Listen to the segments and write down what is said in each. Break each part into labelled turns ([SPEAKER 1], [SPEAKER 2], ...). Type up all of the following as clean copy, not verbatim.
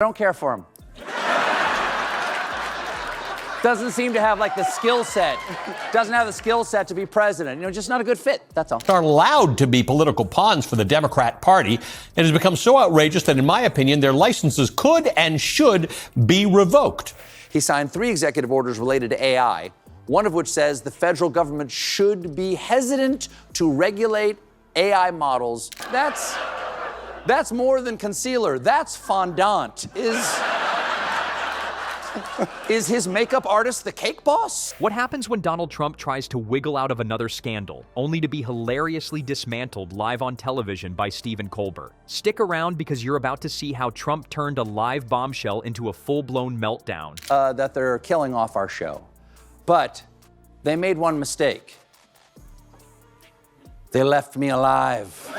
[SPEAKER 1] I don't care for him. Doesn't seem to have, like, the skill set. Doesn't have the skill set to be president. You know, just not a good fit, that's all.
[SPEAKER 2] Are allowed to be political pawns for the Democrat Party. It has become so outrageous that, in my opinion, their licenses could and should be revoked.
[SPEAKER 1] He signed 3 executive orders related to AI, one of which says the federal government should be hesitant to regulate AI models. That's more than concealer. That's fondant. Is his makeup artist the cake boss?
[SPEAKER 3] What happens when Donald Trump tries to wiggle out of another scandal, only to be hilariously dismantled live on television by Stephen Colbert? Stick around because you're about to see how Trump turned a live bombshell into a full-blown meltdown.
[SPEAKER 1] That they're killing off our show. But they made one mistake. They left me alive.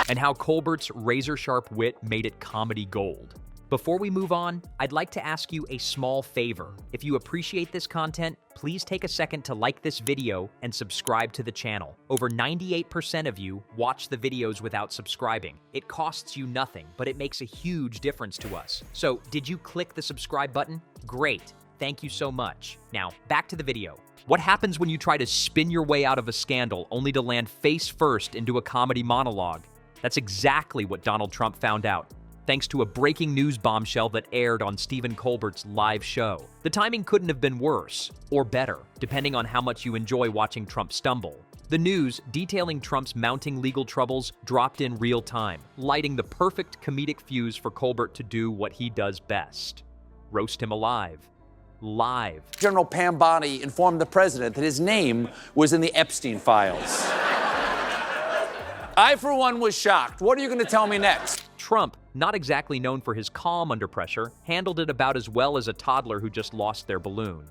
[SPEAKER 3] And how Colbert's razor-sharp wit made it comedy gold. Before we move on, I'd like to ask you a small favor. If you appreciate this content, please take a second to like this video and subscribe to the channel. Over 98% of you watch the videos without subscribing. It costs you nothing, but it makes a huge difference to us. So, did you click the subscribe button? Great. Thank you so much. Now, back to the video. What happens when you try to spin your way out of a scandal only to land face first into a comedy monologue? That's exactly what Donald Trump found out, thanks to a breaking news bombshell that aired on Stephen Colbert's live show. The timing couldn't have been worse, or better, depending on how much you enjoy watching Trump stumble. The news detailing Trump's mounting legal troubles dropped in real time, lighting the perfect comedic fuse for Colbert to do what he does best: roast him alive. Live.
[SPEAKER 1] General Pam Bondi informed the president that his name was in the Epstein files. I, for one, was shocked. What are you going to tell me next?
[SPEAKER 3] Trump, not exactly known for his calm under pressure, handled it about as well as a toddler who just lost their balloon.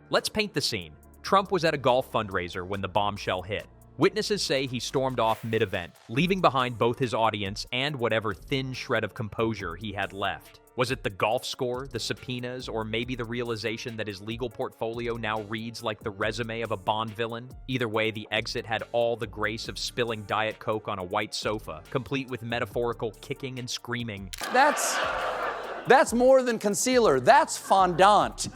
[SPEAKER 3] Let's paint the scene. Trump was at a golf fundraiser when the bombshell hit. Witnesses say he stormed off mid-event, leaving behind both his audience and whatever thin shred of composure he had left. Was it the golf score, the subpoenas, or maybe the realization that his legal portfolio now reads like the resume of a Bond villain? Either way, the exit had all the grace of spilling Diet Coke on a white sofa, complete with metaphorical kicking and screaming.
[SPEAKER 1] That's more than concealer. That's fondant.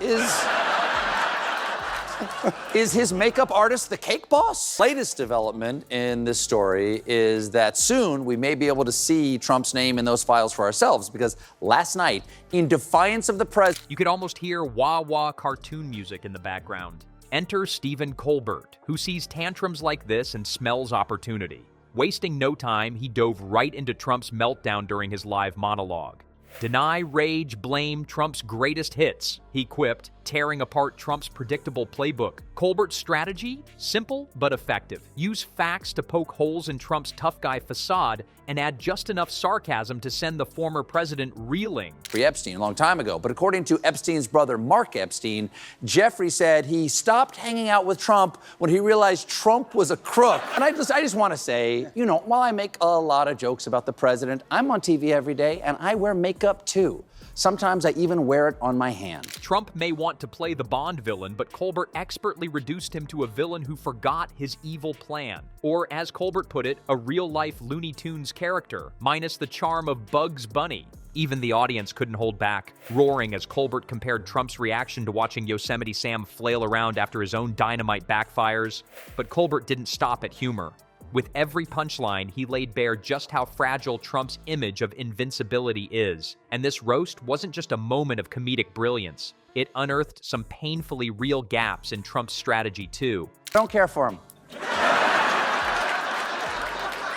[SPEAKER 1] Is his makeup artist the cake boss? Latest development in this story is that soon we may be able to see Trump's name in those files for ourselves, because last night, in defiance of the president,
[SPEAKER 3] you could almost hear wah-wah cartoon music in the background. Enter Stephen Colbert, who sees tantrums like this and smells opportunity. Wasting no time, he dove right into Trump's meltdown during his live monologue. Deny, rage, blame, Trump's greatest hits, he quipped, tearing apart Trump's predictable playbook. Colbert's strategy? Simple but effective. Use facts to poke holes in Trump's tough guy facade and add just enough sarcasm to send the former president reeling.
[SPEAKER 1] Jeffrey Epstein a long time ago, but according to Epstein's brother Mark Epstein, Jeffrey said he stopped hanging out with Trump when he realized Trump was a crook. And I just want to say, you know, while I make a lot of jokes about the president, I'm on TV every day and I wear makeup too. Sometimes I even wear it on my hand.
[SPEAKER 3] Trump may want to play the Bond villain, but Colbert expertly reduced him to a villain who forgot his evil plan. Or, as Colbert put it, a real-life Looney Tunes character, minus the charm of Bugs Bunny. Even the audience couldn't hold back, roaring as Colbert compared Trump's reaction to watching Yosemite Sam flail around after his own dynamite backfires. But Colbert didn't stop at humor. With every punchline, he laid bare just how fragile Trump's image of invincibility is. And this roast wasn't just a moment of comedic brilliance. It unearthed some painfully real gaps in Trump's strategy, too.
[SPEAKER 1] I don't care for him.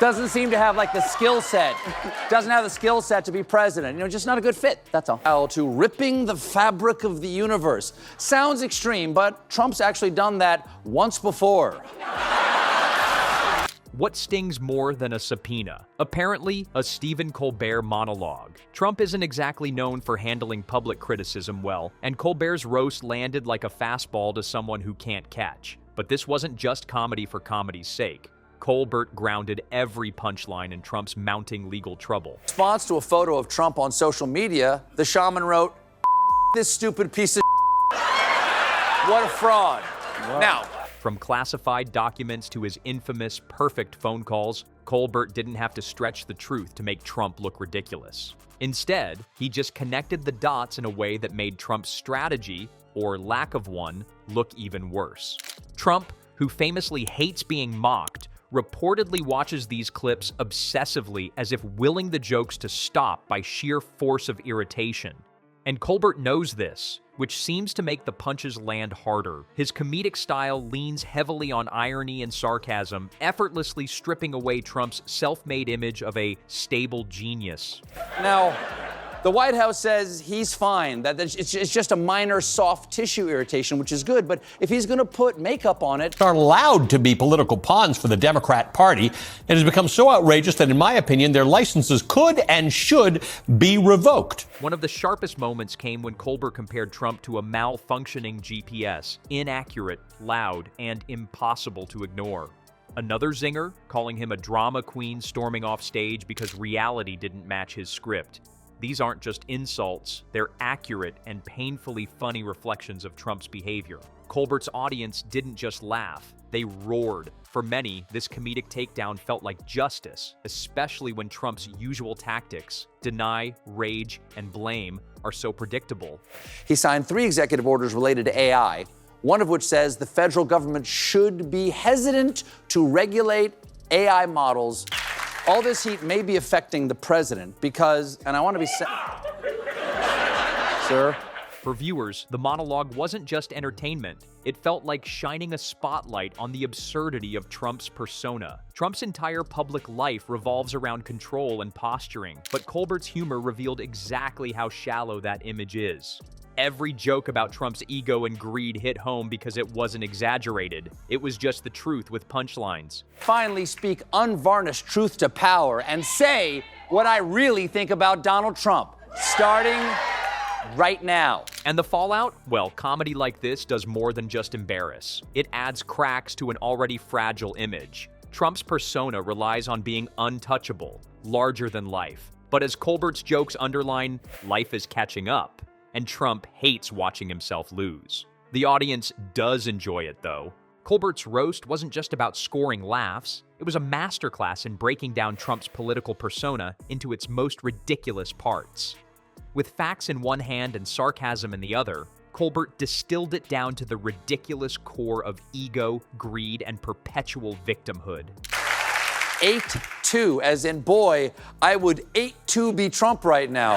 [SPEAKER 1] Doesn't seem to have, like, the skill set. Doesn't have the skill set to be president. You know, just not a good fit, that's all. To ripping the fabric of the universe. Sounds extreme, but Trump's actually done that once before.
[SPEAKER 3] What stings more than a subpoena? Apparently, a Stephen Colbert monologue. Trump isn't exactly known for handling public criticism well, and Colbert's roast landed like a fastball to someone who can't catch. But this wasn't just comedy for comedy's sake. Colbert grounded every punchline in Trump's mounting legal trouble.
[SPEAKER 1] In response to a photo of Trump on social media, the shaman wrote, "This stupid piece of what a fraud." Wow. Now,
[SPEAKER 3] From classified documents to his infamous perfect phone calls, Colbert didn't have to stretch the truth to make Trump look ridiculous. Instead, he just connected the dots in a way that made Trump's strategy, or lack of one, look even worse. Trump, who famously hates being mocked, reportedly watches these clips obsessively as if willing the jokes to stop by sheer force of irritation. And Colbert knows this, which seems to make the punches land harder. His comedic style leans heavily on irony and sarcasm, effortlessly stripping away Trump's self-made image of a stable genius.
[SPEAKER 1] Now, the White House says he's fine, that it's just a minor soft tissue irritation, which is good, but if he's going to put makeup on it...
[SPEAKER 2] Are allowed to be political pawns for the Democrat Party. It has become so outrageous that, in my opinion, their licenses could and should be revoked.
[SPEAKER 3] One of the sharpest moments came when Colbert compared Trump to a malfunctioning GPS, inaccurate, loud, and impossible to ignore. Another zinger, calling him a drama queen storming off stage because reality didn't match his script. These aren't just insults, they're accurate and painfully funny reflections of Trump's behavior. Colbert's audience didn't just laugh, they roared. For many, this comedic takedown felt like justice, especially when Trump's usual tactics, deny, rage, and blame, are so predictable.
[SPEAKER 1] He signed 3 executive orders related to AI, one of which says the federal government should be hesitant to regulate AI models. All this heat may be affecting the president because, and I want to be Sir?
[SPEAKER 3] For viewers, the monologue wasn't just entertainment. It felt like shining a spotlight on the absurdity of Trump's persona. Trump's entire public life revolves around control and posturing, but Colbert's humor revealed exactly how shallow that image is. Every joke about Trump's ego and greed hit home because it wasn't exaggerated. It was just the truth with punchlines.
[SPEAKER 1] Finally speak unvarnished truth to power and say what I really think about Donald Trump, starting right now.
[SPEAKER 3] And the fallout? Well, comedy like this does more than just embarrass. It adds cracks to an already fragile image. Trump's persona relies on being untouchable, larger than life. But as Colbert's jokes underline, life is catching up. And Trump hates watching himself lose. The audience does enjoy it, though. Colbert's roast wasn't just about scoring laughs. It was a masterclass in breaking down Trump's political persona into its most ridiculous parts. With facts in one hand and sarcasm in the other, Colbert distilled it down to the ridiculous core of ego, greed, and perpetual victimhood.
[SPEAKER 1] 8-2, as in, boy, I would 8-2 be Trump right now.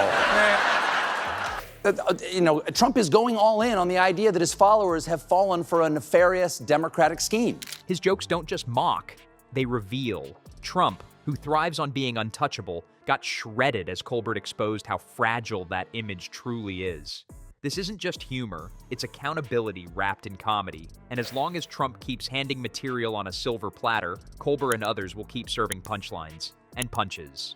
[SPEAKER 1] You know, Trump is going all in on the idea that his followers have fallen for a nefarious Democratic scheme.
[SPEAKER 3] His jokes don't just mock, they reveal. Trump, who thrives on being untouchable, got shredded as Colbert exposed how fragile that image truly is. This isn't just humor, it's accountability wrapped in comedy. And as long as Trump keeps handing material on a silver platter, Colbert and others will keep serving punchlines and punches.